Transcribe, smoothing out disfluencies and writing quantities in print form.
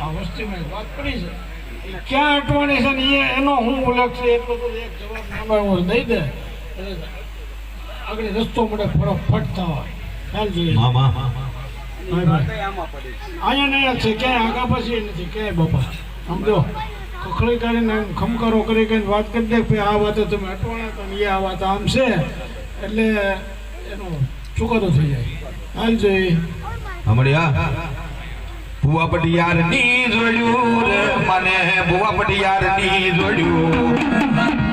આ વસ્તીમાં વાત કરી છે ક્યાં અટવાની છે ને એનો હું ઉલ્લેખ છે એટલો તો એક જવાબ નાનો દઈ દે આગળ રસ્તો મળે ફટ થવા ખ્યાલ જોઈએ અહીંયા નહીં છે ક્યાંય આગા પછી નથી ક્યાંય બાપા સમજો ખખડી કરીને ખમકારો કરી કરીને વાત કરી દે કે આ વાતે તમે અટવાણા હતા ને એ આ વાત આમ છે એટલે એનો ચુકાદો થઈ જાય હાલ જોઈએ હમણાં ભુવા પટિયાર ની જોડ્યું મને ભુવા પટિયાર ની જોડ્યું